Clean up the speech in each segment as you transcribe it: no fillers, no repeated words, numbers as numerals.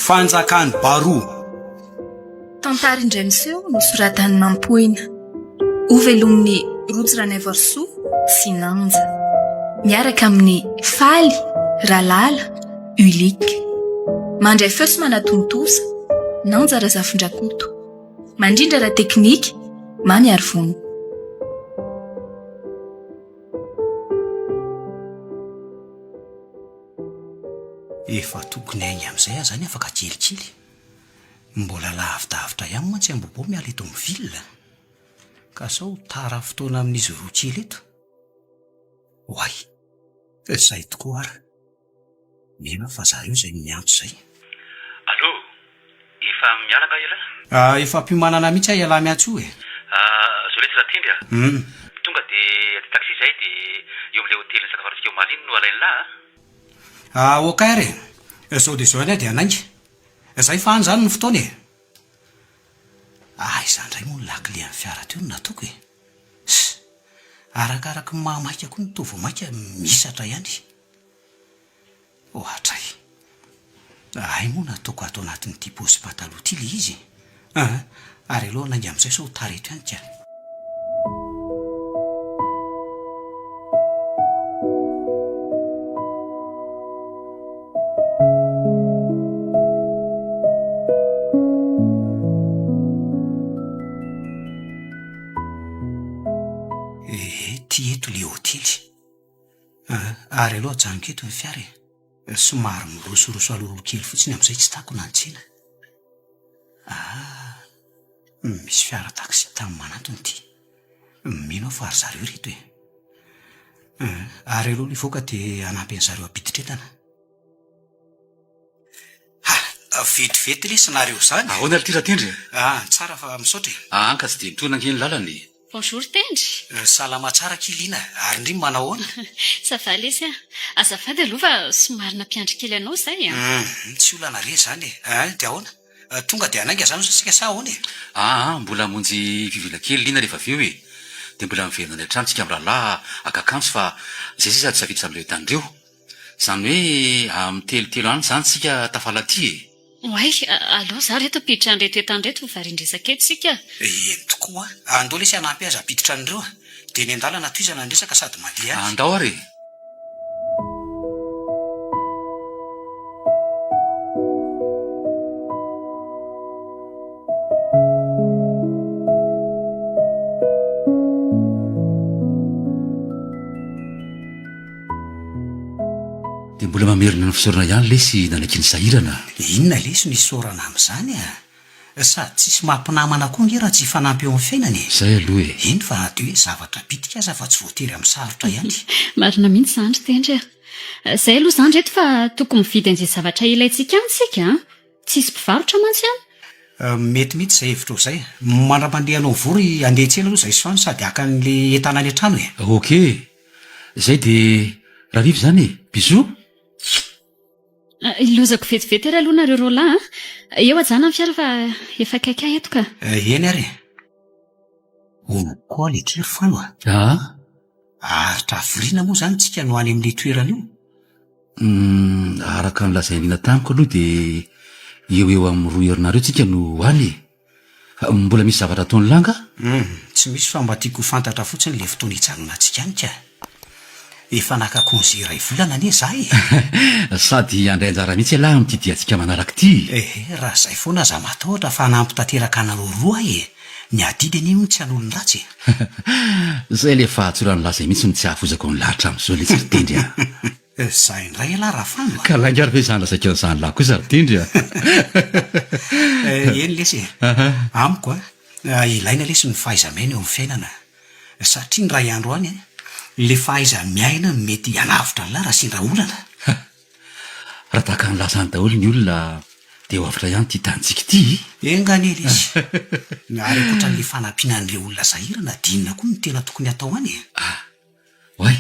Fanjakany Baroa. Tantara indray miseho no soratany nampoina. Ho velomin'ny Rotsy Ranaivorsoa sy Nanja. Miaraka amin'ny Faly, Ralala, Ulika. Mandray feo sy manatontosa, Nanja Razafindrakoto. Mandrindra ra teknika, Mamy Arvono. Efa tokony ainy amin'izay aho zany afaka kelikely. Mbola lavidavitra ihany mantsy ambobo miala eto amin'ny vilona. Ka sao tara fotoana amin'izy roa kely eto. Hoay, izay tokoa ara. Mena fa zareo izay miantso izay. Allô, efa mialaka ela? Efa mpimanana mihitsy aho iala miantso e. Zao letsy raha tindry tonga dia taxi izay dia eo amin'ilay hotely sakafaratsika eo Maliny no alainy lahy. Okay zao dia zao any dia anainga. Izay fa any zany ny fotoana e. Izany indray moa ny lakile amin'ny fiara teo no nataoko e. Arakaraka ny mahamaika koa ny tovo maika misatra ihany. Ohatra ay moa nataoko ato anatin'ity posy pataloha ity le izy. Ary aloha nainga amin'izay sao tareto ihany ka. Ty eto le hotely. Ary aloha ajanoko eto ny fiara e. Somary mirosoroso alolo kely fotsiny amin'izay tsy tako nantsina. Misy fiara taxi tamin'ny manantony ity. Mino aho fa ary zareo reto e. Ary aloha le voaka dia hanampy an'zareo ampiditretana. Vetivety le sanareo zany. Ahoana ty raha tindry? Tsara fa misaotra e. Anka tsy dia mitona an'iny lalany. Bonjour Tendry. Salama tsara Kilina. Ary ndry manao ahoana? Ça va lesy azafady aloha fa somary nampiandry kely anao zay Tsy olana re zany e. Dia ahoana? Tonga dia anainga zany sasika sa ahoana e? Mbola monjy vivila kely lina rehefa avy eo e. Dia mbola miverina ny trano tsika amin'ny rahalahy akakanso fa zay sisa tsy safiditra amin'ilay tanindreo. Zany hoe amin'ny telotelo any zany tsika tafalaty e. Oay, allo za reto apiditra an'reto etanreto varindresaka eto sika. Tokoa andao lesy hanampy azy apiditra an'ireo dia ny andalana toizana andresaka sady mandeha azy. Andao ary. Dia mbola mamerina ny fisaorana ihany lesy nanaky ny sahirana. Inona lesy ny saorana amin'izany sady tsisy mampinamana koa nge raha tsy fanampy eo amin'ny fiainany. Zay aloha e. Iny fa de hoe zavatra bitika aza fa tsy voatery amin'ny sarotra ihany. Marina mihitsy zandry Tendry. Zay aloha zany reto fa tokony mividy an'izay zavatra ilayntsika any sika tsisy mpivarotra mantsy any. Mety mihitsy izay hevitra izay. Mandramandeha anao vory andeha tsena aloha izay soany sady hakan'le entana any an-trano e. Okey. Zay dia raha rivo zany e. Bisous. Ilozako vetivety raha aloha nareo Roland. Eo ajana amin'ny fiara fa efa kaikay eto ka. Eny ary. Ono koa le kiry fano Aritra virina moa zany tsika no any amin'le toerana io. Araka ny lazainina tamiko aloha dia eo amin'ny 2 herinareo tsika no any. Mbola misy zavatra ataony langa? Tsy misy fa mba tiako fantatra fotsiny le fotoana hijanona antsika any ka. Efa naka konzy iray volana anie za e. Sady andray anjara mihitsy lahy mitidy antsika manaraka ity. Raha izay foana za matahotra fa nampitateraka anareo roa e. Ny adidy anio tsy han'olony ratsy. Zay le fahatsorany lazay mihitsy no tsy hahafozako ny lahatra amin'izao le tsy tendry. Za indray aloha raha fano. Ka langary hoe zany lazaika an'izany lahy kosa tendry. Eny lesy amiko ilaina lesy ny fahaiza-miaina eo amin'ny fiainana. Satria ny ray andro any le fahaiza-miaina no mety hanavitra ny lahy raha sendra olana. Raha tahaka ny lazany daholo ny olona dia ho avitra ihany ty tanitsika ity. Engany lesy. Ary ankoatra n'le fanampianan'ireo olona sahirana dinina koa no tena tokony atao any e. Hoay,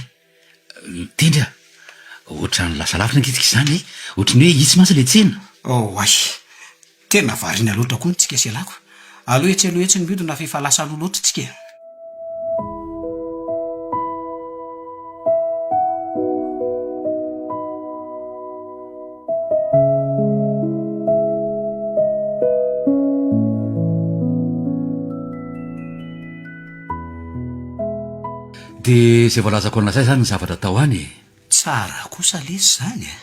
tendry ohatran'ny lasa lavitra ankehitrika izany ohatran'ny hoe hitsy mantsy le tsena. Ay, tena variana loatra koa ny tsika selako. aloha etselohetsy ny miodona fa efa lasa loloatra tsika. dia izay voalazako an'izay zany ny zavatra tao any. Tsara kosa lesy zany a.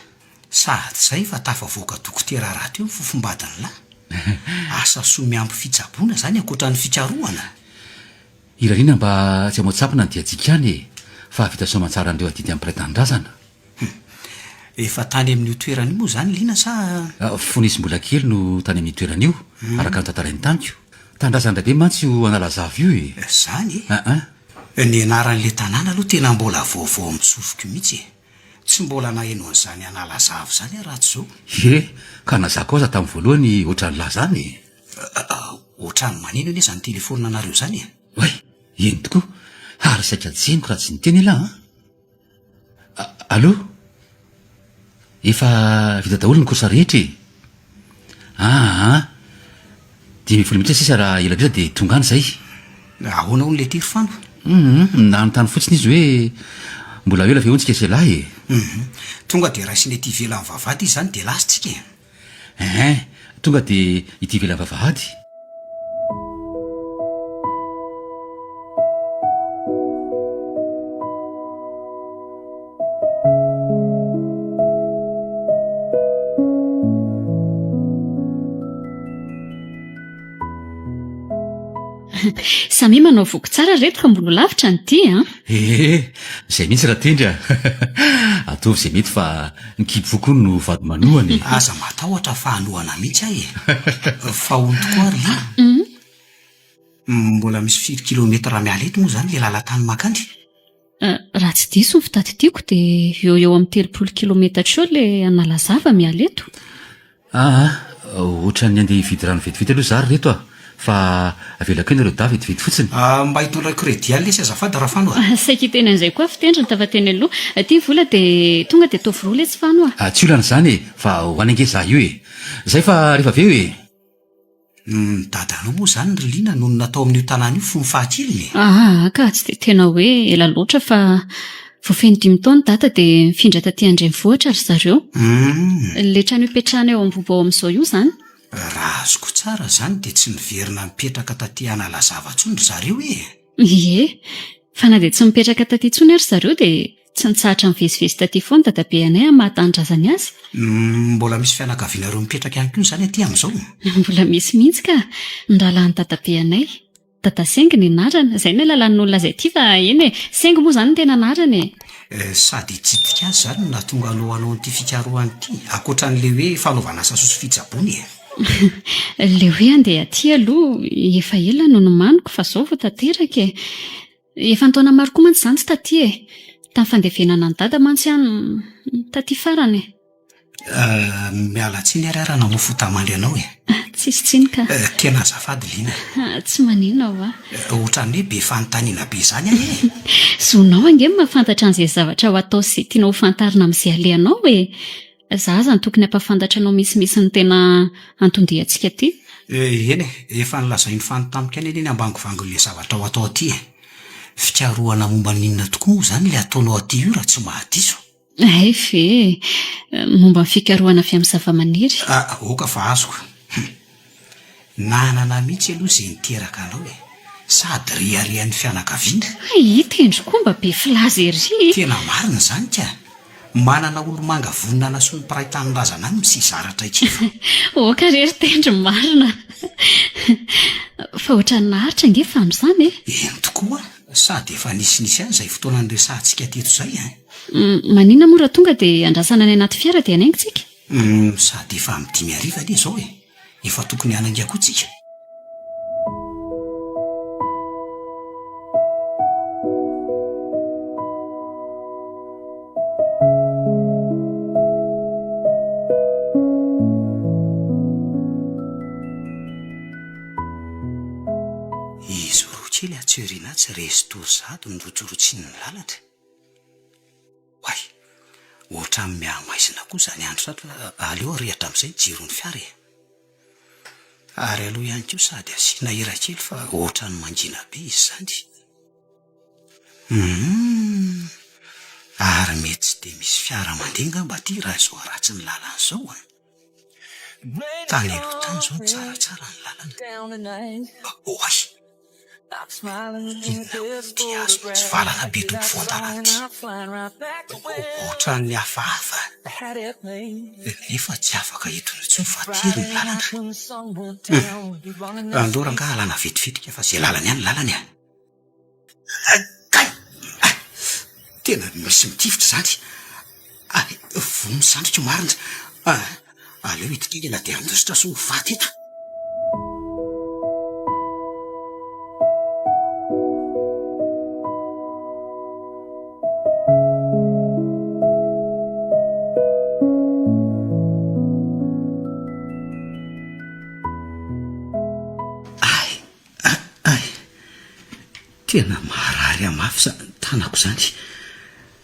Sady zay fa tafavoaka dokotera raha teo fofombadiny lahy. Asa soa miampy fitsaboana zany ankoatra ny fitsaroana. Irariana mba tsy amoatsampina ny diatsika any fa vita soamantsara an'ireo adidy amin'ny piray-tanindrazana. Efa tany amin'io toerana io moa zany lina sa Fonisy mbola kely no tany amin'ny toerana io araka ny tantarainy tamiko. Tandrazana be mantsy io analazava io e. zany ny anaran'le tanàna aloha tena mbola vaovao mitsofoka mihitsy. Tsy mbola naheno an'izany analazava zany raha tsy zao. Ka nazako aza tamin'ny voalohany ohatran'ny lahy zany. Ohatrany maneno anie zany telefonina anareo zany e. Oay, eny tokoa. Ary saika jeniko raha tsy niteny lahy. Allo? Efa vita daholo ny kosa rehetra e. 10 minitra sisa raha ela bisa dia tonga any zay. Ahoana hono le tirofano? Nanontany fotsiny izy hoe mbola ela ve ontsika izay lahy e. Tonga dia raisiny ety ivelan'ny vavahady izy zany dia lasitsika tonga dia ity ivelan'ny vavahady. Samy manao voko tsara reto ka mbola lavitra ny ty Izay mihitsy raha tendra. Ataovy izay mety fa nikipy no vady manohany. Aza matahotra fa hanohana mihitsy ahy fa hono tokoa ary mbola misy 5 kilometра miala eto moa zany le lalatany makany. Raha tsy diso ny fitadidiko dia eo amin'ny 30 kilometatra eo le analazava miala eto. Ohatran'ny andeha hividy rano vetivety aloha zary reto fa avelako eny ireo da vetivety fotsiny. Mba hitondra crédit any lesy azafady raha fanoa. Saika teny an'izay koa fitendry ny tavateny aloha. Ty vola dia tonga dia ataovy roa letsy fanoa. Tsy olana zany fa ho any ange za io e. Zay fa rehefa aveo e. Dadanao moa zany ry Lina no natao amin'io tanàna io fony fahakeliny. Ka tsy dia tena hoe ela loatra fa voafeny 5 taona data dia mifindra taty andrenivohitra ry zareo. Le trano ipetrahana eo am-bobo ao amin'izao io zany. Raha azoko tsara zany dia tsy niverina mipetraka taty analazava intsony ry zareo e. Fa na dia tsy mipetraka taty intsony ary zareo dia tsy nitsahatra mivezivezy taty foana dadabe anay amin'ny mahatandrazany azy. Mbola misy fianakavianareo mipetraka ihany koa zany aty amin'izao. Mbola misy mihitsy ka niralahan'ny dadabe anay. Dada Sengy ny anarana. Izay ny lalan'olona izay ty fa eny e. Sengy moa zany tena anarana e. Sady hitsidika azy zany na tonga alohanao n'ity fikarohany ity ankoatran'le hoe fanaovana asa soso fitsaboany e. Le hoe andeha aty aloha efa ela no nomaniko fa zao vao tanteraka e. Efa ntaona maro koa mantsy zany tsy taty e. Tamin'ny fandevenana ny dada mantsy ihany taty farany e. Miala tsiny ary ara namofo tamandry anao e. Tsisy tsiny ka. Tena azafady Lina. Tsy manina ao Ohatran'ny hoe be fanontaniana be zany ahy e. Zonao ange mahafantatra an'izay zavatra ho atao sy tiana ho fantarina amin'izay alehanao e. Zaza ny tokony hampafantatra anao misimisy ny tena antondihantsika ty. Eny efa nilazainy fanotamika any eny ambangovangon'le zavatra ho atao aty e. Fikarohana momba ninona tokoa moa zany le ataonao aty io raha tsy mahadiso. Momba ny fikarohana avy amin'ny zava-maniry. Oka fa azoko. Nanana mihitsy aloha izay niteraka anao e. Sady riarian'ny fianakaviana. Tendro koa mba be filaza ery. Tena marina zany ka. Manana olomanga vonina nasoa ny piray tanin-drazana any misizaratra ikifa. Ka rery tendro marina. Fa ohatran'ny naharitra nge fa amin'izany e. Eny tokoa. Sady efa nisinisy any izay fotoana niresahantsika teto izay Manina moa raha tonga dia andrasana any anaty fiara dia anaingitsika. Sady efa amin'ny 5 ariva anie izao e. Efa tokony hananga koa tsika. Izy roa kely atserina tsy resto zato ny rojorotsiny ny lalatra. Hoay, ohatra amin'ny miahamaizina koa zany andro sato aleo rehatra amin'izay jiron'ny fiara e. Ary aloha ihany koa sady asiana hira kely fa ohatra ny mangina be izy zany. Ary mety tsy dia misy fiara mandeha ngamba aty raha izao ratsy ny lalana izao a. Tany aloha tany izao tsaratsara ny lalana. Oay! Ty azo tsy valana be tompy voantaranty. Ohatra ny hafahafa. Nefa tsy afaka etony intsony fa tiry ny lalana. Andora nga halana vetivetika fa izay lalana ihany lalany a. Tena misy mitifitra zany. Vono sandrika marina. Aleo hitikingana dia andositra so mivaty eto. Tena maharary amafy zany tanako zany.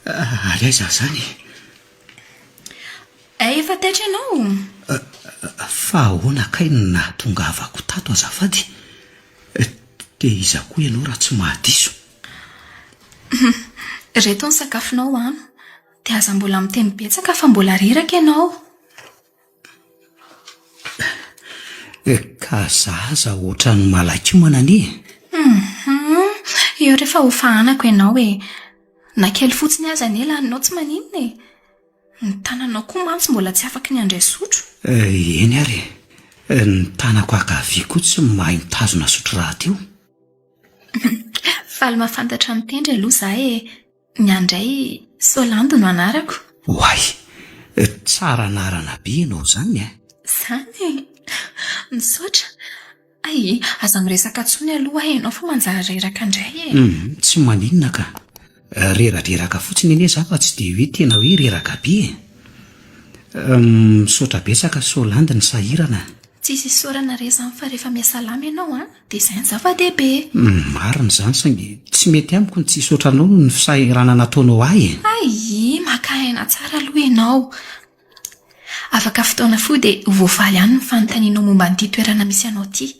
Alaiza zany. Efa taitra ianao. Fa ahoana kay no nahatongavako tato azafady. Dia iza koa ianao raha tsy mahadiso. Reto ny sakafonao ano. Dia aza mbola miteny betsaka fa mbola reraka ianao. Ka zaza ohatra ny malakiomana anie. Eo rehefa ho fahanako ianao na kely fotsiny aza anie laninao tsy maninona e. Ny tananao koa mantsy mbola tsy afaka ny andray sotro. Eny ary. Ny tanako akavia koa tsy mahay mitazona sotro raha teo. Faly mahafantatra mitendry aloha zaho ny andray Solando no anarako. Oay! Tsara anarana be ianao zany a. Zany misaotra. Aza miresaka tsony aloha ianao fa manjary reraka indray Tsy maninona ka. Reraka fotsiny anie za fa tsy dia hoe tena hoe reraka be. Misaotra betsaka Solando ny sahirana. Tsisy isorana re zany fa rehefa miasa lama ianao dia izay ny zava-dehibe. Marina zany saingy tsy mety amiko ny tsy isotranao no ny fisahirana nataonao ahy. Maka aina tsara aloha ianao. Afaka fotoana fo dia voavaly ihany ny fanontanianao momba an'ity toerana misy anao ity.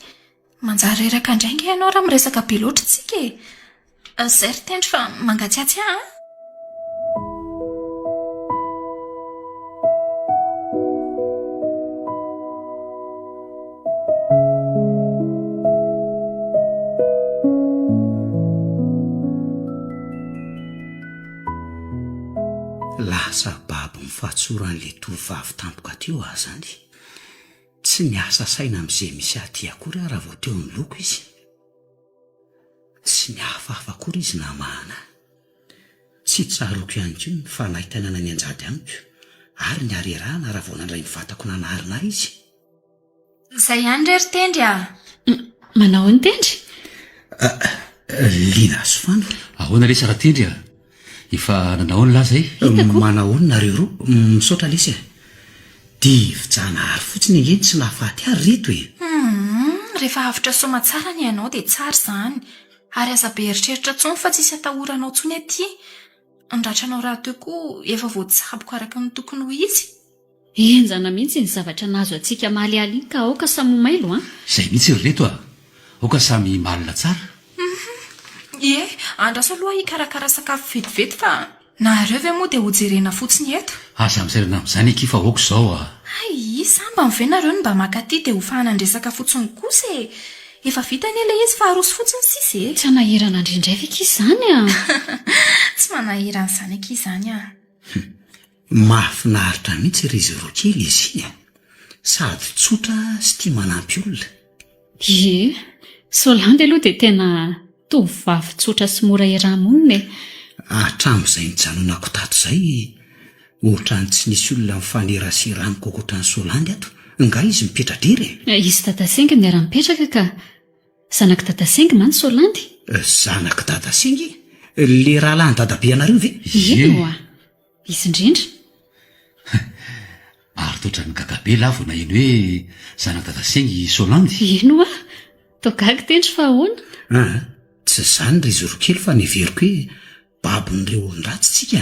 Manjary reraka indrainga ianao raha miresaka be loatra tsika e. Izay ry tendry fa mangatsiatsy Lasa babo mifahatsoran'ilay tovovavy tampoka teo aho zany. Tsy niasa saina amin'izay misy aty akory raha vao teo ny loko izy. Tsy nihafahafa akory izy namahana. Tsy tsaroko ihany koa ny fanahitanana ny anjady amiko ary ny harerahana raha vao nandray ny vatako nanarina izy. Izay ihany ry tendry Manao ny tendry? Lina Sofano. Ahoana lesa raha tendry efa nanahoana laza Manahoana nareo roa misaotra lesy dia vijanahary fotsiny engeny tsy nahafaty ary reto rehefa avitra soma tsara ny ianao dia tsara izany. Ary aza be eritreritra tsony fa tsisy atahoranao tsony aty. Andratranao raha teo koa efa voatsaboka araka ny tokony ho izy. Enjana mihitsy ny zavatra nahazo antsika malialy ka aoka samy mailo Izay mihitsy ry reto aoka samy malina tsara. Andraso aloha hikarakara sakafo vetivety fa nareo ve moa dia hojerena fotsiny eto. Aza misairana amin'izany eky fa aoka izao Samba mive nareo ny mba maka aty dia ho fahanandresaka fotsiny kosa efa vita ny ilay izy fa aroso fotsiny sisy Tsy manahirana indrindray ve kizy zany Tsy manahirana izany aky izany Mahafinaritra mihitsy ry izy roa kely izy sady tsotra sy tia manampy olona. Solando aloha dia tena tovovavy tsotra sy mora iaraha-monina Hatramin'izay nijanonako tato izay ohatra ny tsy nisy olona mifanerasera amiko ankoatra ny Solando ato. Nga izy mipetra-drery Izy Dadasengy ny ara-mipetraka ka zanaky Dadasengy man Solandy. Zanaky Dadasengy? Le rahalahy ny dadabe anareo ve? Izy indrindra. Ary totra ny gagabe lavo na iny hoe zanaky Dadasengy Solandy. Ino togagy tendry fa ahoana? Tsy zany ry izy roa kely fa neveriko hoe babon'ireo olon-dratsy tsika.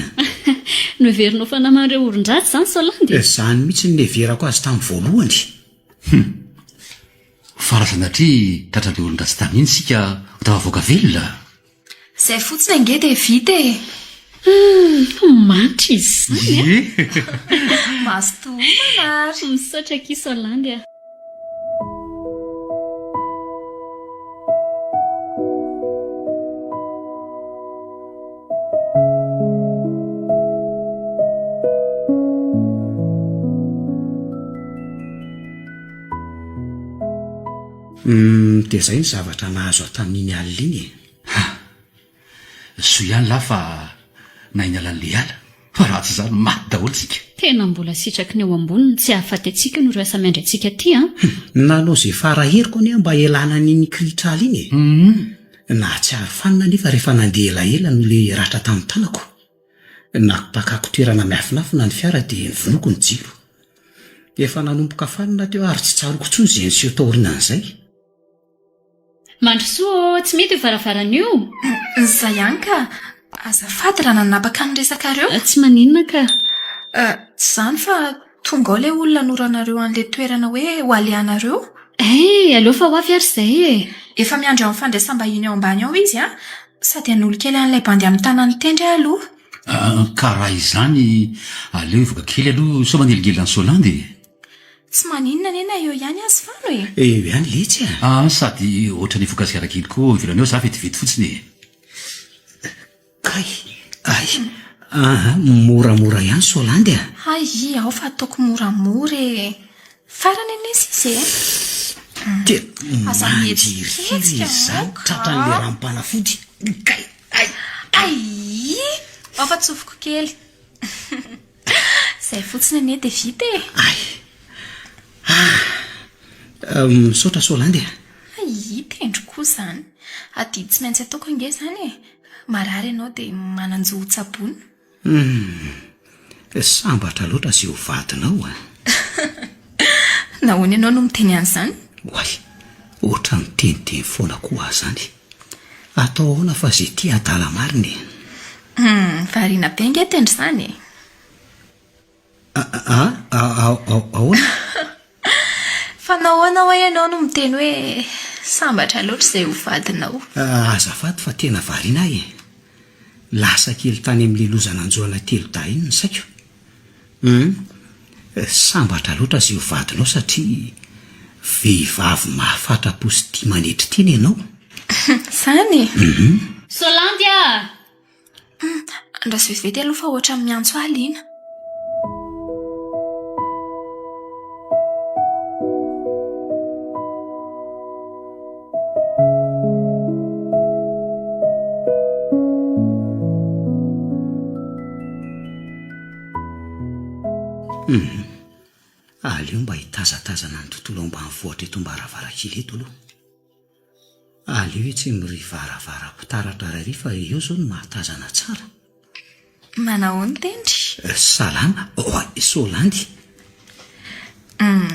Noverinao fanaman'ireo olon-dratsy zany Solandy? Zany mihitsy ny neverako azy tamin'ny voalohany. Farazanatria tratrande olona tsy taminy sika ho tavavoaka velona. Izay fotsiny ange dia vita e. Mantra izy izany Mazotoa manary. misaotra kiso Landy. Dia izay ny zavatra nahazo tamin'iny alina iny e. So ihany lahy fa nainy alan'le ala fa raha tsy izany maty daholo tsika. Tena mbola sitraky ny eo amboniny tsy ahafaty antsika no rasa miandry antsika aty Nanao izay faraheriko anie mba hialana n'iny kritrala iny e. Na tsy ahafanina nefa rehefa nandeha elaela no le ratra tamin'ny tanako. Nakopakako toerana miafinafina ny fiara dia nivonoko ny jiro. Efa nanomboka fanina teo ary tsy tsaroko intsony izay niseho taorina an'izay. Mandrosoa tsy mety io varavaran'io. Izay ihany ka azafady raha nanapaka ny resakareo. Tsy maninona ka. Tsy izany fa tonga ao ilay olona noranareo an'ilay toerana hoe ho alehanareo. Aleo fa ho avy ary izay e. Efa miandry ao amin'ny fandraisam-bahiny ao ambany ao izy sady hanolo kely an'ilay bandy amin'ny tanany tendry aloha. Ka raha izany aleo ivoaka kely aloha so maneligely ny Solandy. Tsy maninona nena eo ihany azy fano e. Eo ihany letsy Sady ohatra ny vokasikara kely koa ivelany eo za vetivety fotsiny. Kay, moramora ihany Solandy Ao fa ataoko moramora e. Farany anesy izy e. Dia Aza manjiriry izany tratran'le ranom-panafody. Kay, Afa tsofoko kely. Izay fotsiny ane dia vita e. Misaotra Solandy Tendro koa izany. Adidy tsy maintsy ataoko ange izany e. Marary ianao dia mananjo tsabony. Sambatra loatra izay ho vadinao Nahoana ianao no miteny an'izany? Hoay, ohatra miteniteny foana koa zany. Atao ahoana fa izay tia adala marina e. Variana be ange tendry izany e. Ahoana? Fa nahoana hoe ianao no miteny hoe sambatra loatra izay ho vadinao. Azafady fa tena variana e. Lasa kely tany amin'ilay lozana anjoana telo da iny ny saiko. Sambatra loatra izay ho vadinao satria vehivavy mahafatra-po sy tia manetry teny ianao. Izany Solandy Andraso vetivety aloha fa ohatra miantso aliana. Aleo mba hitazatazana ny tontolo ambany vohatra eto mbaravarankely eto aloha. Aleo tsy miry varavara-pitaratra rary fa eo zao no mahatazana tsara. Manao ny tendry. Salama Solandy.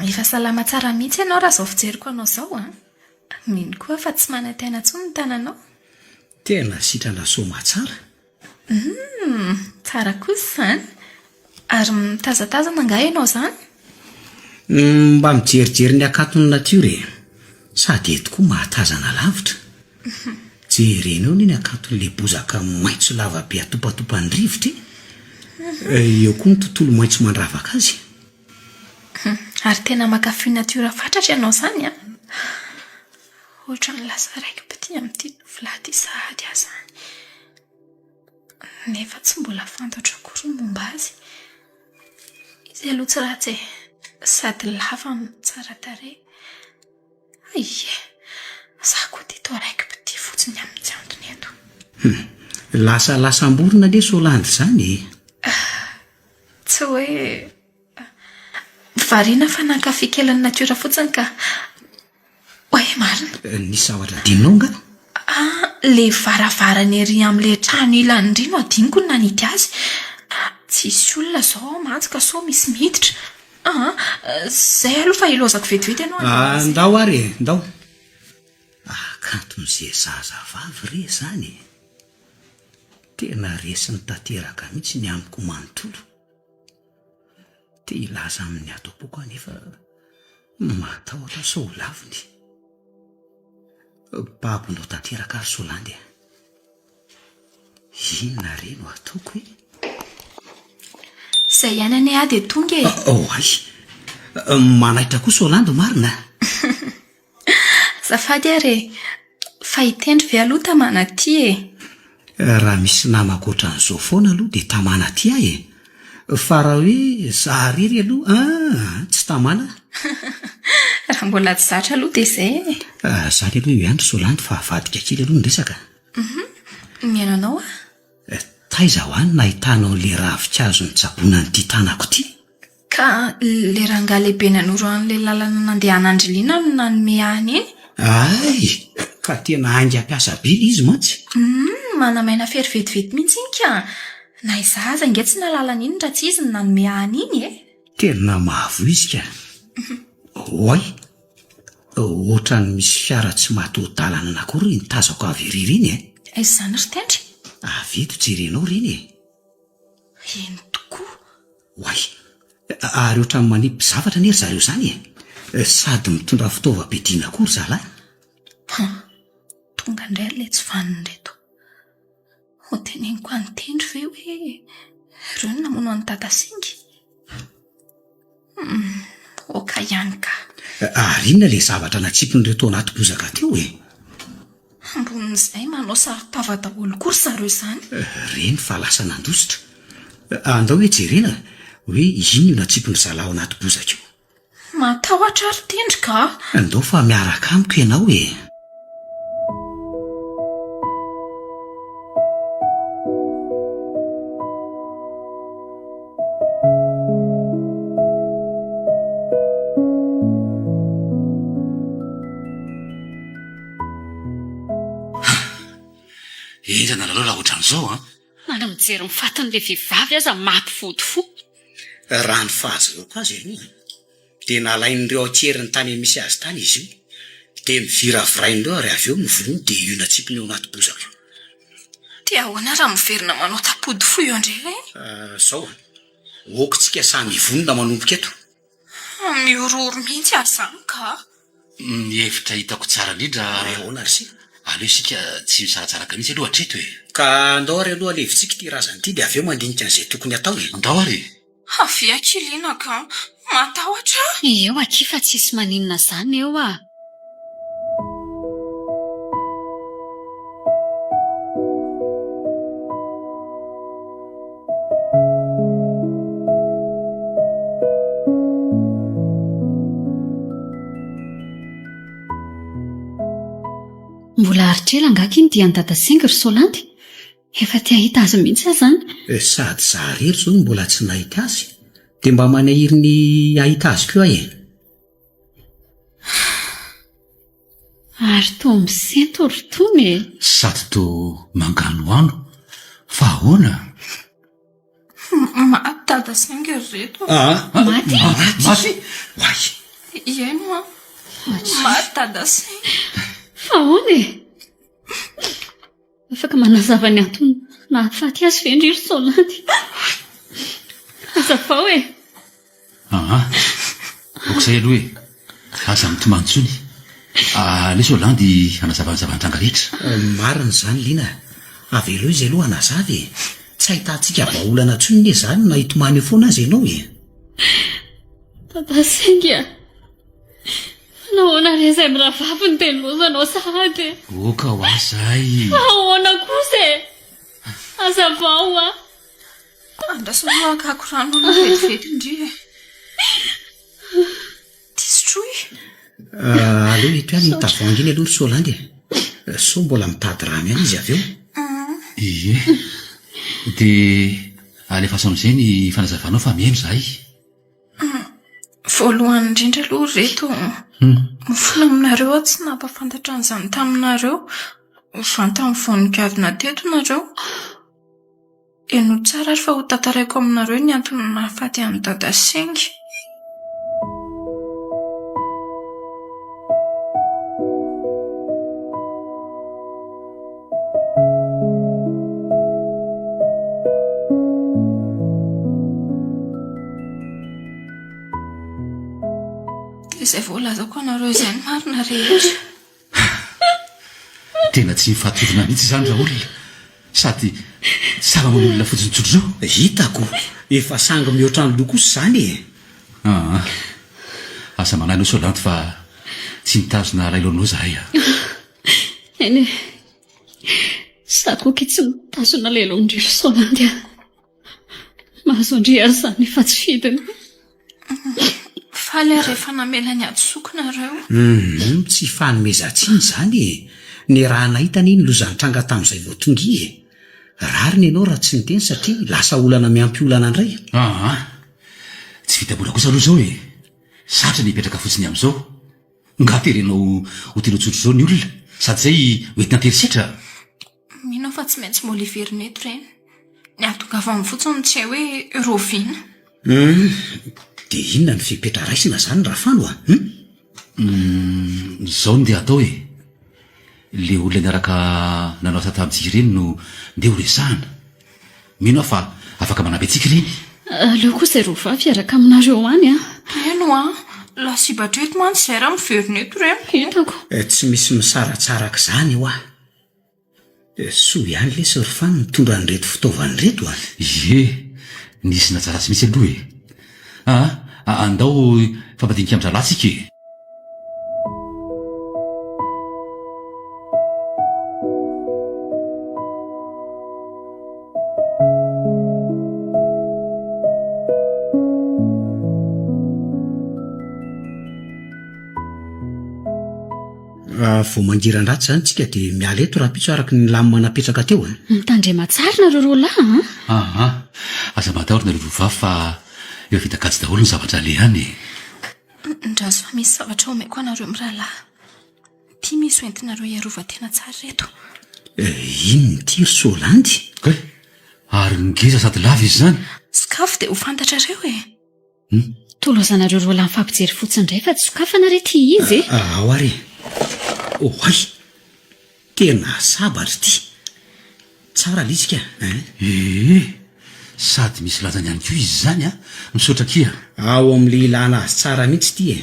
Efa salama tsara mihitsy ianao raha izao fijeriko anao izao mino koa fa tsy manantena intsony ny tananao. Tena sitrana soma tsara. Tsara kosa izany. Ary mitazatazana nga ianao izany? Mba mijerijery ny akaton'ny natiora sady eto koa mahatazana lavitra. Jerenao ny akaton'le bozaka maitso lava be atopatopany rivotra. Eo koa ny tontolo maitso mandravaka azy. Ary tena mankafy natiora fatratra ianao izany ohatra ny lasa raiky pety amin'ity tovolahy sahady azy izany. Nefa tsy mbola fantatra akory ny momba azy. Izy aloha tsy ratsy sady lava tsara tarehy. Za koa dito raiky pety fotsiny amin'ny jantony eto. Lasa-lamborona le Solandy izany Tsy hoe variana fa nankafy kely ny natiora fotsiny ka hoe marina. Ny zavatra dinonao nga? Le varavarany ery amin'ilay trano ilany rino adiniko ny nanity azy. Tsisy olona izao mantsy ka so misy miditra. Zay aloha fa ilozako vetivety ianao. Ndao ary ndao. Akanton'izay zazavavy re izany. Tena resy ny tanteraka mihitsy ny amiko manontolo. Te hilaza amin'ny atao-poko anefa matahotra sao laviny. Babonao tanteraka ary Solandy. Inona reno ataoko e? Izay ihany ane ahy dia tonga e. Ay, manaitra koa Solandy marina. Zafady ary fa hitendry ve aloha tamana ty e. Raha misy namako ohatran'izao foana aloha dia tamana ty ahy e. Fa raha hoe zaho irery aloha, tsy tamana. Raha mbola tsy zatra aloha dia izay e. Zany aloha io ihany Solandy fa vadika kely aloha ny resaka. Miaino anao a? Taiza ho any nahitanao le ravin-kazo nitsaboana n'ity tanako ity? Ka le rangahy lehibe nanoro an'ilay lalana nandehan'Andriliana no nanome ahany iny? Ay, ka tena hainga ampiasa bily izy mantsy. Manamaina fery vetivety mihitsy iny ka. Na izaho aza inge tsy nalalana iny raha tsy izy no nanome ahany iny e. Tena mahavoa izy ka. Oay, ohatrany misy fiara tsy matoa-dalana anankiroa nitazako avy irery iny e. Aiza izany ry tendry? Aveto jerenao reny e. Eny tokoa. Oay, ary ohatrany manipy zavatra nery zareo izany e. Sady mitondra fitaovam-piadiana koa ry zalahy. Tonga indray ilay tsy vaniny reto. Ho teneniko any tendry ve hoe ireo no namono an'i Dada Singy? Oka ihany ka. Ary inona le zavatra natsipon'ireto anaty bozaka teo e? Ambonin'izay manao sary-pava daholo kory zareo izany. Reny fa lasa nandositra. Andao hoe jerena hoe ino io natsipony zalahy ao anaty bozaka io. Matahotra ary tendry ka. Andao fa miaraka amiko ianao e. Enjana aloha raha ohatran'izao a. Mana mijery mifatan'ilay vehivavy aza mampifody fo. Raha ny fahazoko azy ianio dia nalain'ireo akeriny tany misy azy tany izy io, dia miviravora'ireo ary avy eo mivono dia io natsipony eo anaty bozaka. Dia ahoana raha miverina manao tapody fo eo indray e? Zao okitsika samy ivonona manomboka eto. Miororo mihitsy azy izany ka. Ny hevitra hitako tsara indrindra Ahoana ry si? aleo isika tsy misaratsaraka mihitsy aloha hatreto e. Ka andao ary aloha alevitsika ity razana ity dia avy eo mandinika an'izay tokony atao e. Andao ary. Havia kiliana ka. Matahotra. Eo aky fa tsisy maninona izany eo a. Mbola aritrela angaka iny dia ny Dada Singy ry Solandy. Efa tia hita azy mihitsy aho izany. Sady zaho irery izao mbola tsy nahita azy, dia mba manahiry ny ahita azy koa ahy e. Ary toa misento ry tony e. Sady toa manganoano. Fa ahoana? Maty Dada Singy reto. Maty? Maty? Oay, Ieno a. Maty Dada Singy. Fa ahoana e? Afaka manazava ny antony nahafaty azy ve indry ry Solandy? Azafao e. Okizay aloha e. Aza mitomany-tsony. Le Solandy hanazava ny zavan-tranga rehetra. marina izany Lina. Avy aloha izy aloha hanazava e. Tsy ahitantsika vahaolana tsony ne izany na hitomany eo foana azy ianao e. Dada Singy a. Nahoana re izay miravavy ny telozanao sahady e. Oka ho azay. Ahoana kosa e? Azavao a. Andrasao makako rano na vetivety indri e. Disotroy. Aleo eto ihany nitavoangy iny aloha ry Solandy e. So mbola mitady rano ihany izy avy eo. Ie. Dia alefa amin'izay ny fanazavanao fa mihaino zahay. Voalohany indrindra aloha reto. Mifono aminareo aho tsy nampafantatra an'izany taminareo. Fa tamin'ny voninkazo teto nareo. Eno tsara ary fa ho tantaraiko aminareo ny antony nahafaty an'i Dada Singy. Izay voalazako anareo izay ny marina rehetra. tena tsy mifatorona mihitsy izany raha olona sady sava-man'olona fotsinotsotro zao. hitako efa sangy mihoatra ny lokoso izany e. Asa manano solanty fa tsy mitazona lailonao zahay a. eny sakoky tsy mitazona lelondriro solandy a mahazo andriary zany efa tsy fidiny. Faly rehefa namelany adsokona tsy fanomezantsiny izany e. Ny raha nahitany iny lozany tranga tamin'izay voatongy e. Rariny ianao raha tsy niteny satria lasa olana miampy olana indray. Tsy vitabola kosa aloha zao e. Satra ny hipetraka fotsiny amin'izao. Nga terenao ho tena tsotro zao ny olona sady zay hoentina terisetra. Mino fa tsy maintsy moliverin'ny eto reny. Ny ahatongavany fotsiny tsy hay hoe roviana. Dia inona ny fipetra raisina izany raha fano a? Zao no dia atao e. Le olona niaraka nanao asa tamintsika ireny no ndeha ho resahana. Mino aho fa afaka manampy antsika ireny. Aleo kosa ireo vavy iaraka aminareo any a. Eno lasibatra eto mantsy izay raha miverina eto reny. Hitako. Tsy misy misaratsaraka izany eo ah. Soa ihany le sorofany mitondra nyreto fitaovany reto a. Ie, nisy natsara sy misy aloha e. Andao fampadinika amin'ny zalatsika e. Vao mangiran-dratsy izany tsika dia miala eto raha pitso araka ny lamy manapetraka teo a. Mitandrema tsara nareo roalahy a. Aza matahory nareo vovavy fa eo vita kajy daholo ny zavatra alehany. Ndraso fa misy zavatra omay koa nareo mirahalahy. Tia misy oentinareo iarovan-tena tsara reto. Inony ty ry Solandy? Ary ngeza sady lava izy zany. Sakafo dia ho fantatra reo e. Tolozanareo roalahy mifampijery fotsiny indray fa tsy sokafana re ty izy e. Ao ary. Ohay, tena sabatra ty. Tsara lisika. Sady misy lazany ihany koa izy zany a. Misaotra kia. Ao amin'le ilana azy tsara mihitsy ty e.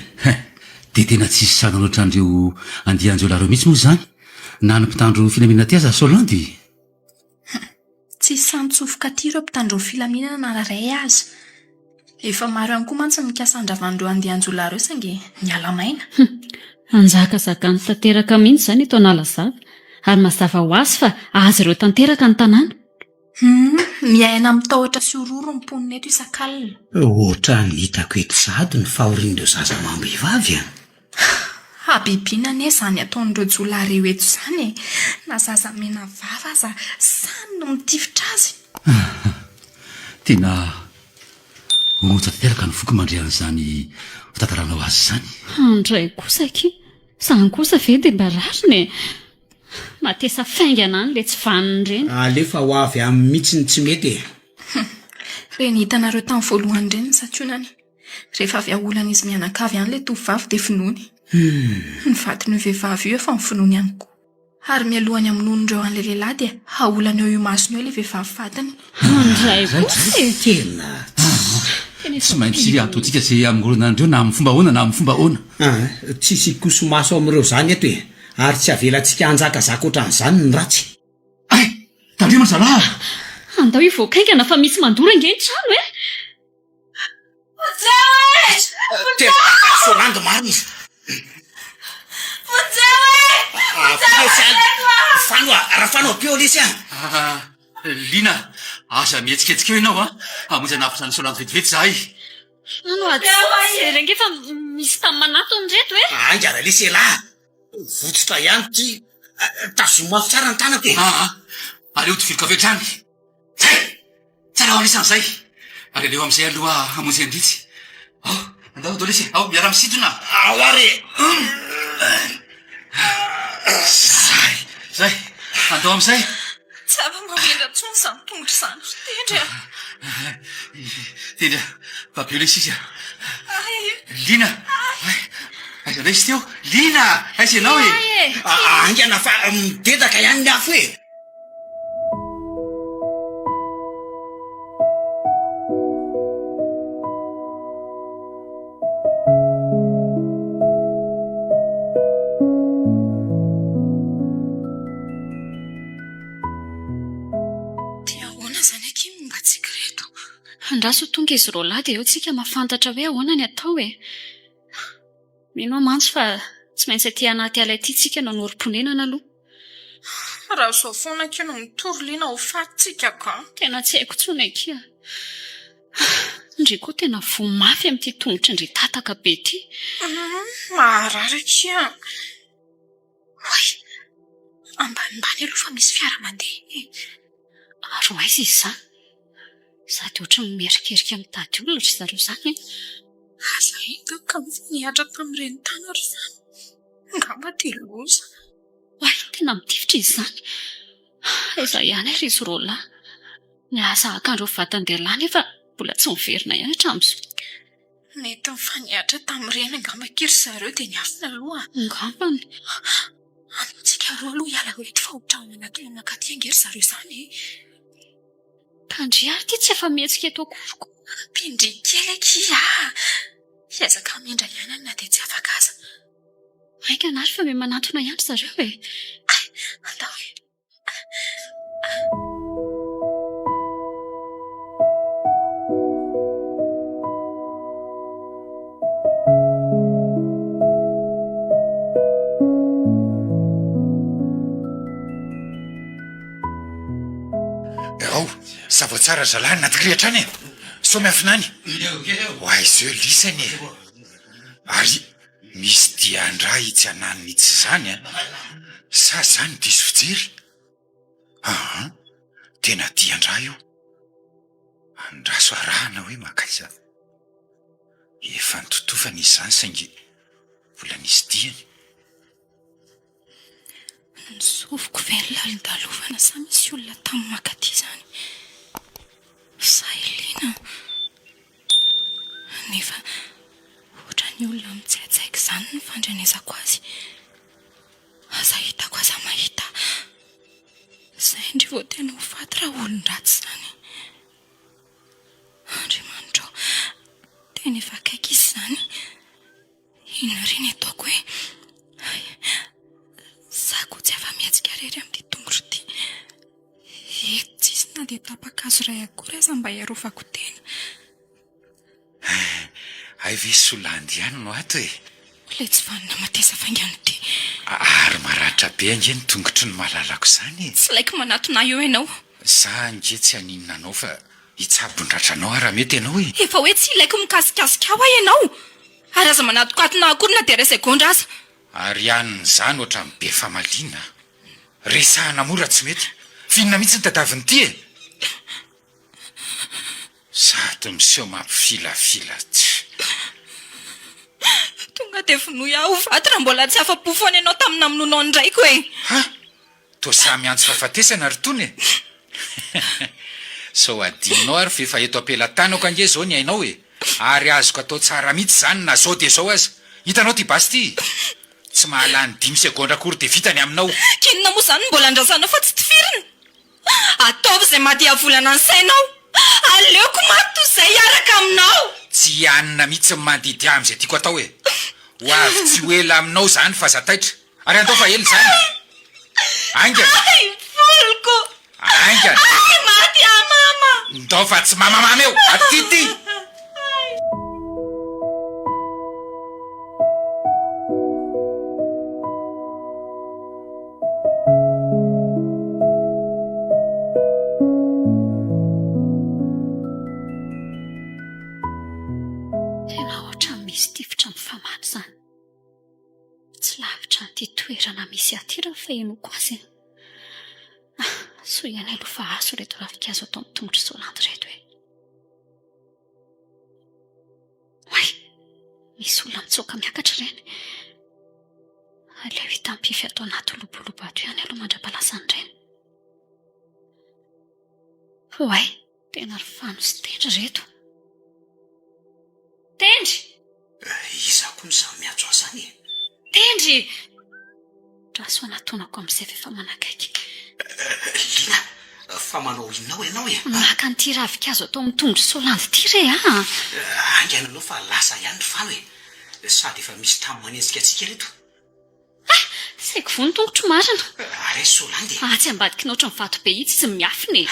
Dia tena tsisy sanana ohatrandreo andianjeo lareo mihitsy moa zany. Na ny mpitandro filaminana ty aza Solandy. Tsy santsofoka ty ireo mpitandro filaminana nararay azy. Efa maro ihany koa mantsy mikasa andravan'ireo andianjo lareo sange miala maina. Anjakazakany tanteraka mihitsy izany eto analazava ary mazava ho azy fa azy ireo tanteraka ny tanàna. Miaina mitahotra sy uroro ny mponina eto isan-kalina. Ohatra ny hitako eto sady ny fahorian'ireo zaza maham-behivavy a. Habibiana anie izany ataon'ireo jolahireo eto izany e. Na zaza mena vava aza samy no mitifitra azy. Tena onja tanteraka ny foky mandrian'izany fitantaranao azy zany. Handray kosa ki. Izany kosa ve dia mba rariny e. Matesa faingana any le tsy vaniny ireny. Alefa ho avy amin'ny mihitsy ny tsy mety e. Reny hitanareo tamin'ny voalohany ireny ny satronany. Rehefa avy aolana izy mianakavy ihany le tovovavy dia finoany. Ny vadiny io vehivavy io efa mifinoany ihany koa. Ary mialohany amin'ny nonondreo an'ilay lehilahy dia haolana eo masony eo ilay vehivavy vadiny. Handray kosa e. Tena Tsy maintsy ataontsika izay amin'olonandreo na amin'ny fomba ahoana na amin'ny fomba ahoana. Tsisy kosomaso amin'ireo zany eto e. Ary tsy avelantsika hanjakazaka ohatran'izany ny ratsy. Tandremo ny zalahy. Andao io voakaingana fa misy mandoro engeny trano e. Solandy maro izy. Raha fano peo lisy a. Lina, asa mihetsiketsiky eo ianao a. Amonjy anafitra ny Solandy vetivety zahay. Ano ajerenge fa misy tamin'ny manatony reto e. Angara lisy lahy. Votsitra ihany ty. Tazomafy tsara ny tanako e. Aleo tofiloka avy hatrany. Tsara ho anisan'izay. Aleleo amin'izay aloha amonjy andritsy. Andao dao lesy. Miara misitona. Ao ary. Zay. Andao amin'izay. Tsy afa-mamindra tsony izany tongotra izany. Tendra. Tendra. Papio lesy izy a. Lina. Aiza lesy teo. Lina. Aiza ianao e. Angana fa midedaka ihany ny afo e. Andraso tonga izy roa lahy dia eo tsika mahafantatra hoe ahoana ny atao e. Mino aho mantsy fa tsy maintsy aty anaty ala ity tsika nanorim-ponenana aloha. Raha izao foana keo no mitoriliana ho fatsika ka. Tena tsy haiko tsony akia. Ndry koa tena vomafy amin'ity tongotra ndry tataka be ity. Maharary akia. Hoy, ambanimbany aloha fa misy fiara mandeha. Aro aiza izy izany? Sady ohatra mimerikerika mitady olona ry zareo izany. Aza hitako ka mifanihatra tamin'ireny tany ry izany. Ngamba teloza. Hoay, tena mitifitra izy izany. Aiza ihany ary izy roa lahy. Ny asa akan'ireo vatan-dehilahy nefa mbola tsy miverina ihany hatramin'izao. Mety mifanihatra tamin'ireny ngamba kiry zareo dia niafina aloha. Ngambany. Antsika roa aloha hiala eto fa ohatran'ny anaky nankaty angery zareo izany. Tandry ary ity tsy efa mihetsika eto akoroko. Mpindry kely akia. Hiezaka mindra ihany na dia tsy afaka aza. Aika anary fa manatona ihany zareo e. Andao e. Ao, zava-tsara zalahy natikirihatra any e. So miafinany. Hoay zeo lisany e. Ary misy diandra itsy ananiny itsy izany a. Sa zany diso fijery. Tena diandra io. Andraso arahana hoe makaiza. Efa nitotofana izy izany saingy mbola nisy diany. Nisoviko ve ny lalin-dalovana sa misy olona tamin'ny makaty izany. Sahelina. Nefa ohatra ny olona mitsaitsaika izany ny fandrenesako azy. Aza hitako aza mahita. Izay indry vao tena ho faty raha olon-dratsy izany. Andriamanitra, tena efa akaiky izy izany. Inona ry ny ataoko hoe zako tsy afa mihetsika rery amin'ity tongotra ity. Eto tsisy na dia tapa-kazo iray akory aza mba hiarovako tena. Ay ve Solandy ihany no ato e. Ilay tsy vanina matesa faingana ity. Ary maratra be ange ny tongotry ny mahalalako izany. Tsy laiko manatona eo ianao. Za nge tsy haninona anao fa hitsabondratra anao ara mety ianao e. Efa hoe tsy ilaiko mikasikasika aho ianao. Ary aza manatokatona akory na dia ray segondra aza. Ary ihany izany ohatra ny be famaliana. Resahana mora tsy mety. Finina mihitsy ny tadaviny ity e. Sady miseho mampifilafila tsy. Tonga dia vinoy aho vaty raha mbola tsy afa-po foana ianao tamin'ny namononao ndraiko e. To samy antsy fahafatesana ry tony e. So adinao ary fa efa eto ampelantanako ange zao ny hainao e. Ary azoko atao tsara mihitsy zany na zao dia zao aza. Hitanao ty basy ty. Tsy mahalany 5 segondra akory dia vitany aminao. Kinona moa izany mbola andrasanao fa tsy tifirina. Ataovy izay mahadiavolana ny sainao. Aleoko maty izay hiaraka aminao. Tsy anina mihitsy mandidia amin'izay tiako atao e. Ho avy tsy ho ela aminao izany fa zataitra. Ary andao fa hely izany. Aingana. Ay, voloko. Aingana. Ay, maty mama. Ndao fa tsy mamamama eo. Atity. Toerana misy aty raha fahenoko azy. So ihany aloha fa aso reto ravikazo atao amin'ny tongotra Solandy reto e. Hoay, misy olona mitsoka miakatra ireny. Aleo hitampify atao anaty lobolobo ato ihany aloha mandra-pahalasany ireny. Hoay, tena ry fano sy Tendry reto. Tendry! Iza koa ny zany miatso azany e. Tendry! Raso anatonako amin'izay efa manakaiky. Lina, fa manao inao ianao e. Maka an'ity ravikazo atao amin'ny tongotra Solandy ity re Angana aloha fa lasa ihany ny fano e. Sady efa misy tamy manenjika antsika reto. Saiko vo ny tongotro marina. Are Solandy. Tsy ambadiky noatra ny vato be itsy izy miafina e.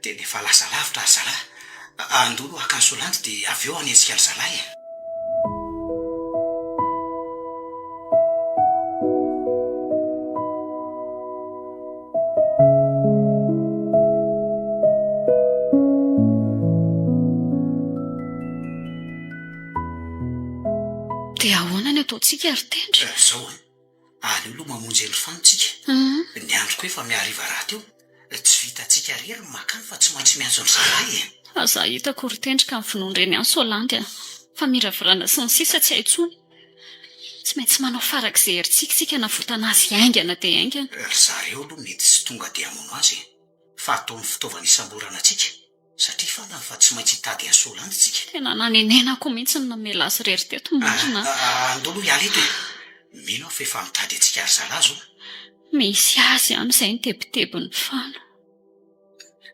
Tena efa lasa lavitra zala. andolo akan'ny solanjy dia avy eo anetsika ry zalahy. dia ahoana ny ataontsika ry tendry? Zao aleo aloha mamonjy ely fanotsika. Ny androko efa miariva raha teo, tsy vitantsika rery makany fa tsy maintsy miantso ny zalahy. Aza hitako ry tendry ka ny finoandreny any Solandy fa miravorana sy ny sisa tsy haintsony. Tsy maintsy manao farak'izay herintsika sika na votana azy aingana dia aingana. Ry zareo aloha mety tsy tonga dia hamono azy fa ataony fitaovana isamborana antsika satria fantany fa tsy maintsy hitady any Solandy tsika. Tena nanenenako mihitsy ny namela azy rery teto marina. Andolo hiala eto mino aho fa efa mitady antsika ry zalahy zao. Misy azy ihany izay nitebiteby ny fana.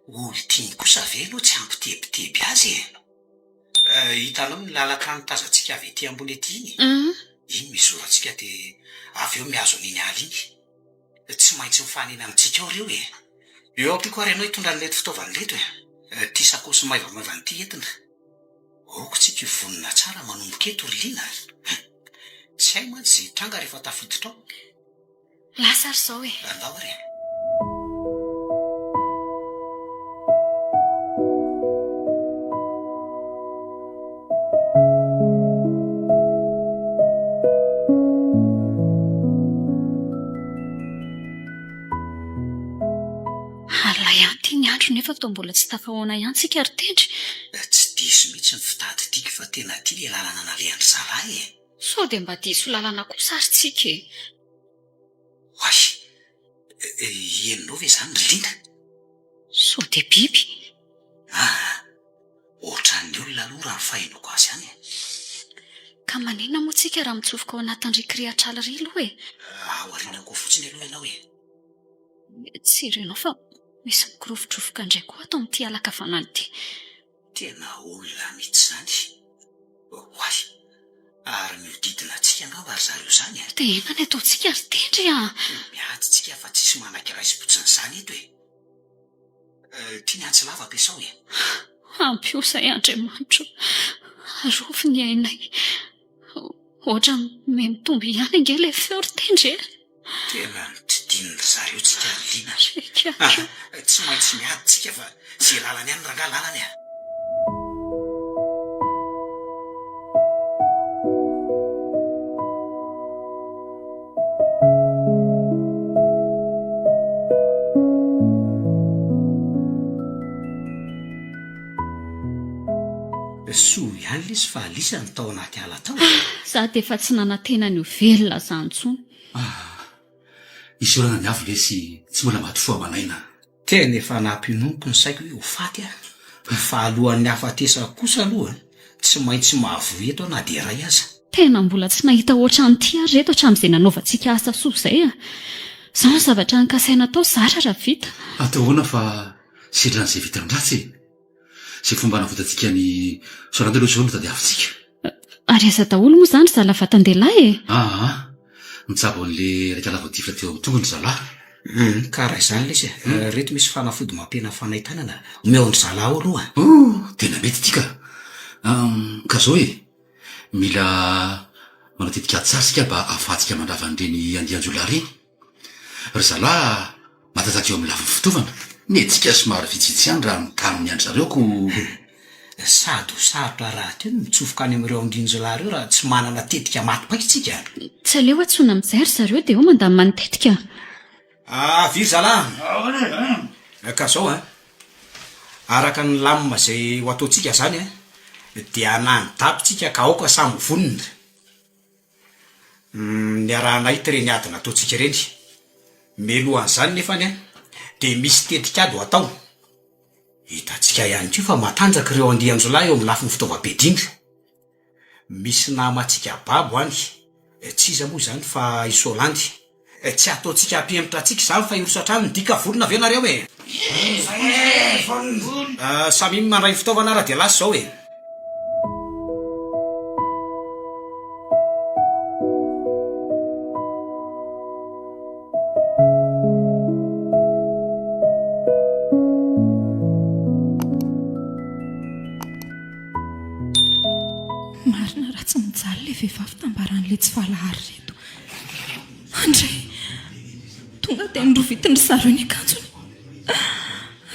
Olo tiany kosa ve aloha tsy ampitebiteby azy hitanao ny lalaka nitazantsika avy ety ambony ety iny. Iny mizorantsika dia avy eo mihazo an'iny ala iny. Tsy maintsy mifanena amintsika ao reo eo ampiko ary ianao hitondra n'leto fitaovana leto ty sakosy maivamaivana ty entina. Aoko tsika ivonina tsara manomboka eto ry Lina. Tsy hay mantsy tranga rehefa tafiditra ao. Lasa ry zao Andao ary. Nefa tao mbola tsy tafahoana ihany sika ry tendry. Tsy diso mihitsy ny fitady tiky fa tena tia le lalana nalehan'ny zalahy. Sao dia mba diso lalana kosa ary tsika Hoay, henonao ve izany ry Lina? sao dia biby. Ohatran'ny olona aloha raha ny fahainoko azy any. Ka manina moa tsika raha mitsofoka ao anatin'ny rikriatrala ry aloha Aorianako fotsiny aloha ianao Tsy irenao fa misy mikirofotrofoka indray koa atao amin'ity alakavanana ity. Tena olona mihitsy izany. Hoay, ary miodidina antsika angamba ry zareo izany. Dia ena ny ataontsika ry tendry Miady tsika fa tsisy manakiraisy-potsiny izany eto tia ny antsy lava ampiasao Ampiosay Andriamanitra, arovy ny ainay. Ohatra mitombo ihany ange ilay feo ry tendry Tena nitidin'ny zareo tsika ry Lina. Eka. Tsy maintsy miady tsika fa zay lalany ihany rangahy lalany Soa ihany lesy fa alisa ny tao anaty ala tao. Za dia efa tsy nanantena ny velona izany intsony. Isy olana ny avy lesy tsy mbola matofoa manaina. Tena efa nampinompy ny saiko hoe ho faty fahalohan'ny hafatesa kosa aloha tsy maintsy mahavoy eto na dia ray aza. Tena mbola tsy nahita ohatran'ity ary reto hatramin'izay nanaovantsika asa soa izay Zao ny zavatra nikasaina tao zara raha vita. Atahoana fa sidran'izay vitan-dratsy. Sy fomba navotantsika ny Solandy aloha izao no tadiavintsika. Ary aza daholo moa izany zala vatan-dehilahy Mitsabo an'le raika lava-difla teo amin'ny tongony zalahy. Karaha izany lesy reto misy fanafody mampena fanaitanana omeo ny zalahy ao aloha. Tena mety tika. Ka zao mila manao tetikady tsara sika mba ahafahantsika mandrava an'ireny andian-jola reny. Ry zalahy matanjaka eo amin'ny lavin'ny fitaovana. Ny etsika somary vitsivitsy ihany raha mikano ny andry zareo ko. Sady ho sarotra raha teo mitsofoka any amin'ireo andinjolahy ireo raha tsy manana tetika maty-paiky tsika. Tsy aleo atsona amin'izay ry zareo dia eo mandamy manitetika. Viry zalahy. Ka zao araka ny lamima izay ho ataontsika zany dia nanodapitsika ka aoka samy vonona. Ny arahanay ireny adina ataontsika ireny. Melohan'izany nefany dia misy tetikady ho atao. Hitantsika ihany koa fa matanjaka ireo andian-jolahy eo amin'ny lafin'ny fitaovam-piadina. Misy namantsika babo any. Tsy iza moa izany fa i Solandy. Tsy ataontsika ampiemitra antsika izany fa irosatrano dika volona ve nareo samy mandray fitaovana raha dia lasa zao ilay tsy falahary reto. Andray tonga dia nirovitiny zareo ny akanjony.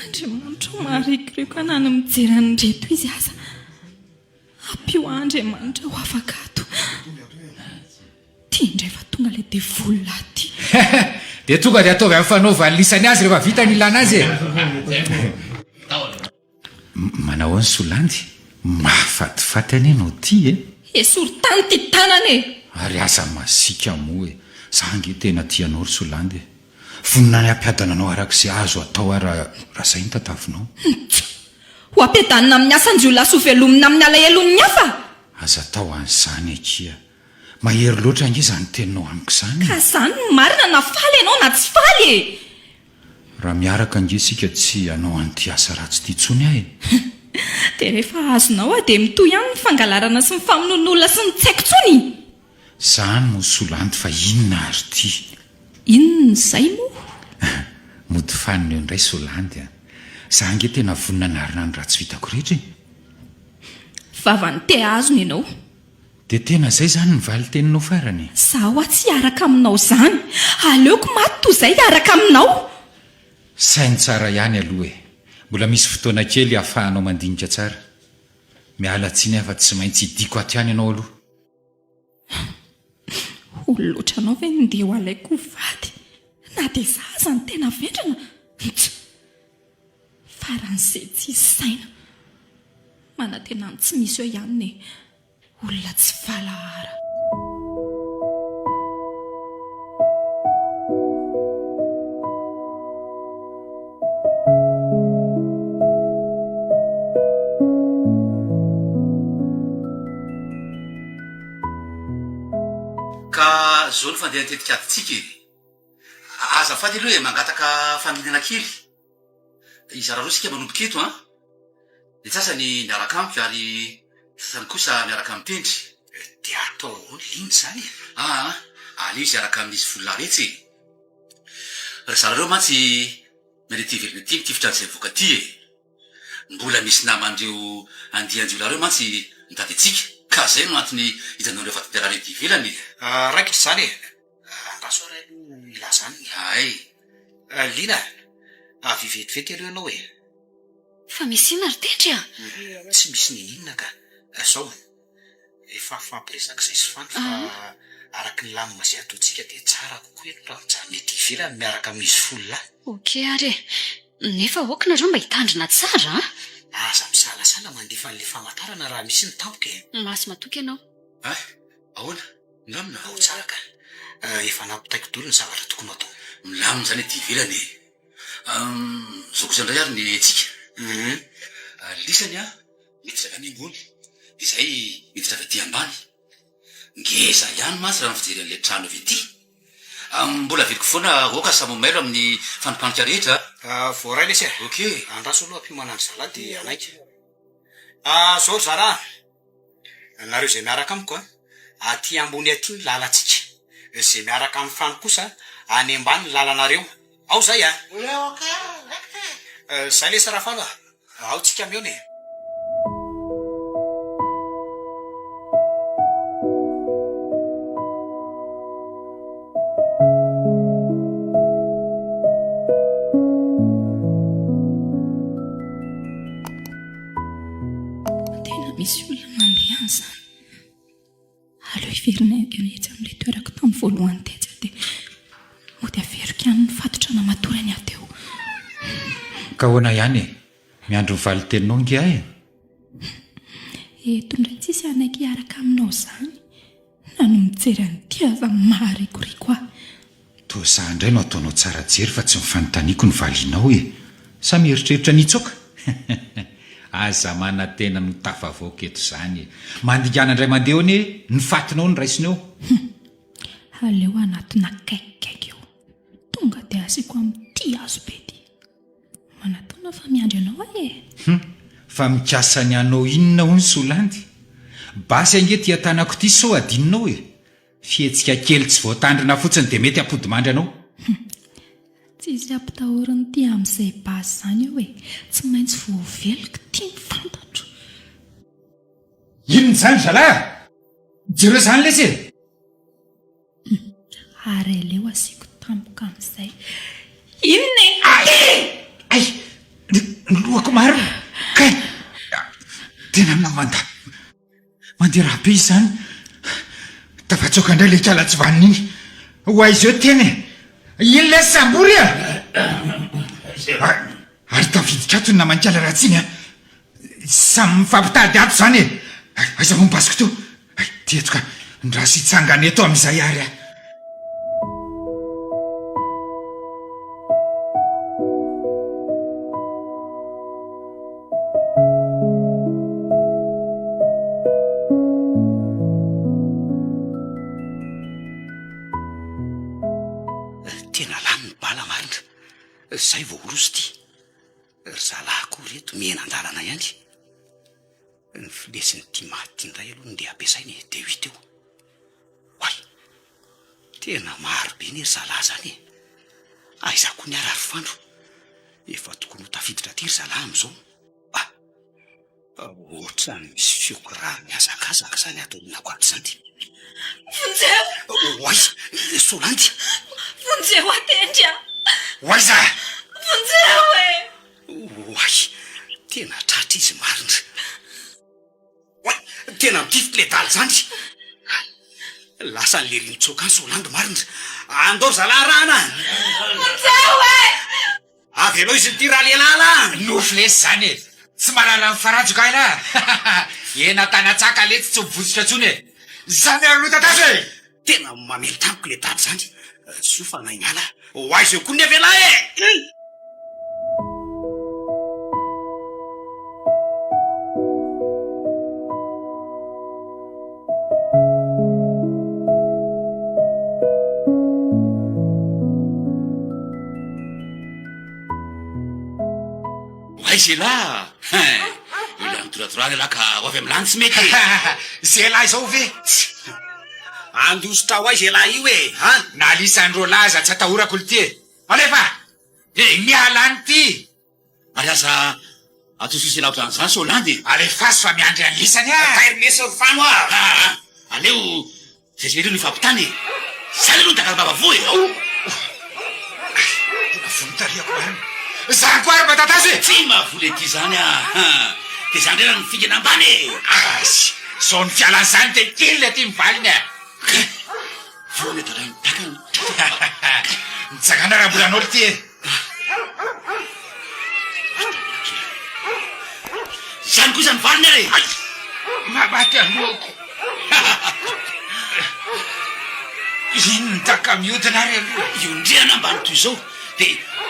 Andriamanitra maharikoriko anany mijery any reto izy aza. Ampio Andriamanitra ho afaka ato. Tia indray fa tonga ilay devoly ty. dia tonga dia ataovy amin'ny fanaovany lisany azy rehefa vita ny ilana azy manao ny Solandy mahafatifaty any ianao ty esory tany ty tanany ary aza masika moa zange tena tianao ry Solandy vonina ny ampiadana anao arak'izay azo atao raha zay ny tatavinao ho ampiadanina amin'ny asanjio laso velomina amin'ny alahelon'ny hafa aza atao an'izany akia mahery loatra ange izany teninao amiko izany ka zany no marina na faly ianao na tsy faly raha miaraka ange sika tsy anao an'ity asa ratsy ty tsony ahy dia rehefa azonao dia mitoy ihany ny fangalarana sy ny famonoan'olona sy ny tsaiko tsony zany mo Solandy fa inona ary ty inona izay moa mody fanina eo indray Solandy zange tena vonina narina ny ratsy vitako rehetra vavany te azony ianao dia tena izay zany ny valy teninao farany zaho tsy hiaraka aminao izany aleoko maty toy izay hiaraka aminao sainy tsara ihany aloha mbola misy fotoana kely ahafahanao mandinika tsara miala tsiny afa tsy maintsy hidiko aty ihany ianao aloha oloatra anao ve ndeha ho alaiko vady na dia zaza ny tena vendrana faran'izay tsy saina manantenany tsy misy eo ihany ny olona tsy valahara ka zao ny fandeha nitetika adytsika azafady aloha mangataka faminana kely izy raha roa sika manomboka eto dia sasany miaraka amiko ary sasany kosa miaraka mitendry dia atao liny zany ale izy araka amin'izy volonaretsy ry zareo mantsy mety velona ty mitifitra an'izay voka ty mbola misy namandreo andianjiolareo mantsy mitady atsika ka zay no antony hitanareo fa tanterareo ty ivelany raikitra zany andraso ray ila zany ay lina avy vetivety areo ianao fa misy ina ry tendry tsy misy nininona ka zao efa fampiresaka izay sy fany fa araka ny lamina zay ataontsika dia tsara kokoa eto raha mijanona ety ivelany miaraka amin'izy fololahy okey ary nefa okanareo mba hitandrina tsara aza misalasala mandefa n'le famantarana raha misy ny tampoka masy matoky ianao ahoana milamina ao tsara ka efa nampitaiko dolo ny zavatra tokony atao milamina zany ety ivelany zao kosa indray ary ny tsika lisany miditra avy any ambony dia izay miditra avy aty ambany ngeza ihany mantsy raha mifijery an'ilay trano avy ety mbola veliko foana oka samomailo amin'ny fanompanika rehetra voaray lesy okey andraso aloha ampimanany zala dia anaika zao ry zara nareo izay miaraka amiko aty ambony aty ny lalantsika izay miaraka amin'ny fano kosa any ambany ny lalanareo ao zay zay lesy raha falo ao tsika mione misy olona mandeha any zany aleo iverinaka etsy amin'ilay toerako tamin'ny voalohany tetsy dia mody averiko ihany ny fatotra namatorany aho teo ka hoana ihany miandro ny valy teninao nge ahy eto indray tsisy anaiky hiaraka aminao zany na no mijery an'ity aza maharikoriko aho toa za indray no ataonao tsara jery fa tsy mifanontaniako ny valinao samy eritreritra nitsoka aza mana tena no tafavoaka eto zany mandingana indray mandeha ony ny fatinao ny raisinao aleo anatina kaikikaiky eo tonga dia asiko amin'ity azo be ty manataona fa miandry anao fa mikasany anao inona ho ny Solandy basy ange ty atanako ty so adininao fihetsika kely tsy voatandrina fotsiny dia mety ampodimandry anao tsisy ampitahoriny ty amin'izay basy zany eo tsy maintsy voaveloko ty ny fantatro inona zany zala jereo zany lesy ary aleo asiako tampoka amin'izay inona ay lohako maro ka tena mandeha rahabe izy zany tafatsoka indray le kalatsy vanina iny ho aizy eo tena iny le sambory ary tavidikato na manikala raha tsiny samy mifampitady ato zany aiza mombasiko to tietoka ndraha sy itsangany eto amin'izay ary tena lany ny bala marina zay vao oroso ty ry zalahko reto miena-dalana ihany ny filesiny ty mahatindray aloha nde ampiasainy de huit eo hoay tena maro be ny ry zalahy zany aizako ny arary fandro efa tokony ho tafiditra ty ry zalahy am'izao ohatrany misy fioko raha miazakazaka zany ataonako ato zany ty vonjeo hoay solandy vonjeo atendra hoaiza vonjeo hoay tena tratra izy marina hoay tena mitifiko le daly zany lasa n'le rinitsoka any solandy marina andao zalahy rahana vonjeo avy aloha izy nyty raha lelala nofo lesy zany tsy malala mifarajoka ila ena tanatsaka letsy tsy mivotsitra tsony zany aloha tatazo tena mamely tamiko le daly zany tsy io fa naingala hoaizy eo koa ny avela zela ila mitoratorany laha ka ho avy am'lany tsy mety zelahy zao ve andositra ho ay zelahy io na lisandro laza tsy atahorako olo ty alefa mialany ty ary asa atosisy lavitra an'izany solandy alefaso fa miandry any lisany tairomesy ryfano aleo zay zay reo no ifampitany zany aloha nitakatabava vo vonotariako any zany koa ary matatazo tsy mahavoly ty zany de zany rena nifingana ambany asy zao ny fialany zany de kelina ty mivaliny vony dara mitakany mitsangana raha mbolan'olo ty zany koa zany valiny ary mabaty alohako ino ny taka miodina ary aloha iondriana ambany toy zao de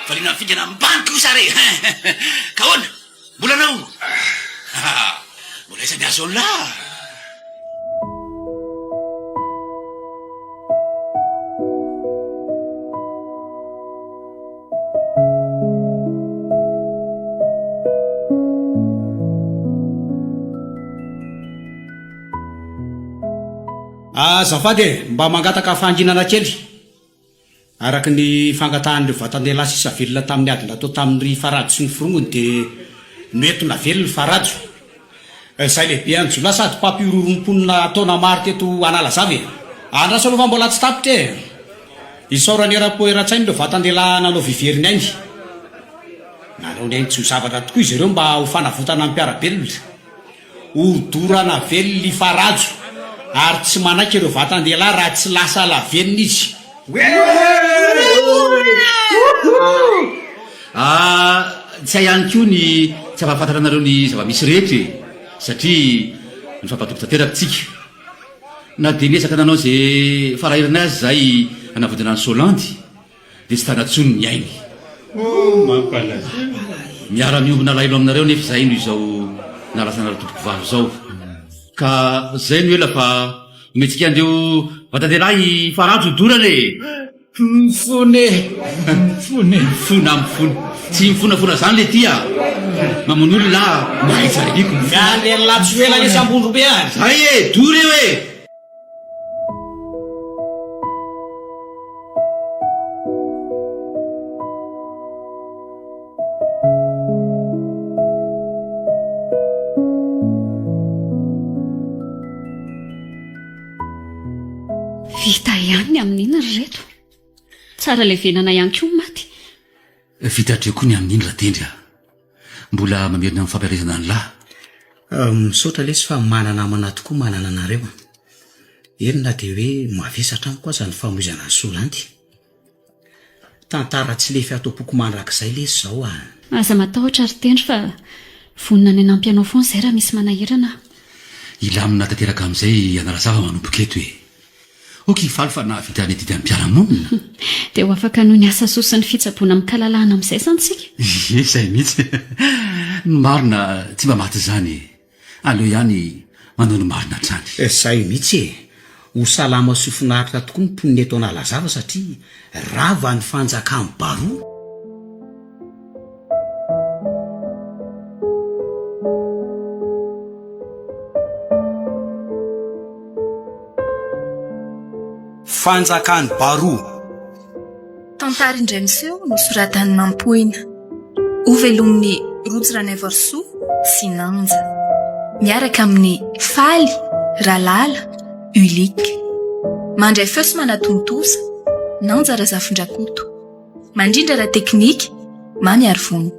valina mifingana ambany kosa re ka hoana mbola anao mbola iza miazo olo la azafady mba mangataka fanginana kely araky ny fangatahan'ireo vatandehilahy sisa velona tamin'ny ady natao tamin'ny farajo sy ny forongony de noentona velony farajo zay lehibe anjola sady pampiroromponina ataona maro teto analazavy andrasa aloha fa mbola tsy tapitra isaorany era-poeratsainy reo vatandehilahy nanao viveriny ainy nanao ny ainy tsy ho zavatra tokoa izy ireo mba ho fanavotana amin'ny mpiarabelona hodorana velony farajo ary tsy manaiky ireo vatandehilahy raha tsy lasa lavenina izy tsy hay ihany ko ny tsy afahafantaranareo ny zava-misy rehetra satria ny fampatokotanteraka tsika na de niesaka nanao zay farahirana azy zay anavodina ny solandy de tsy tanatsony ny ainy miara-miombona lahilo aminareo nefa zay no izao nalasana tompoko valo zao ka zay no ela fa ometsika andreo vatandelahy farajo dorane mifone mifona mifona tsy mifonafona zany le tya mamony olona mahaitsariko miandry latsoela isambondro be any zay dory eo vita ihany ny amin'ina ry reto. Tsara le venana ihany koa maty. Fitatreo koa ny amin'iny radendry mbola mamerina amin'ny fampiarezana ny lahy. Misaotra lesy fa manana amana tokoa manana anareo. Eny na dia hoe mavesatra amiko aza ny famoizana ny solanty. Tantara tsy lefy atao-poko manrak'izay lesy zao Aza matahotra ry tendry fa vonina ny anampy anao foana izay raha misy manahirana. Ilamina tanteraka amin'izay analazava manomboka eto hoe oky ifaly fa nahavita ny adity amin'ny mpiara-monina. Dia ho afaka noho ny asa soa sy ny fitsaboana amin'ny kalalahana amin'izay santsika. Izay mihitsy. Ny marina tsy mba maty izany. Aleo ihany manao ny marina hatrany. Izay mihitsy ho salama sy finaritra tokoa ny mponina eto analazava satria rava ny fanjakany baroa. Fanjakany baroa. Tantara indray miseho nosoratan'ny Mampoina. Ho velomin'ny Rojo Ranaivorsoa sy Nanja. Miaraka amin'ny Faly, Ralala, Ulika. Mandray feo sy manatontosa, Nanja Razafindrakoto. Mandrindra ra teknika, Mamy Arivony.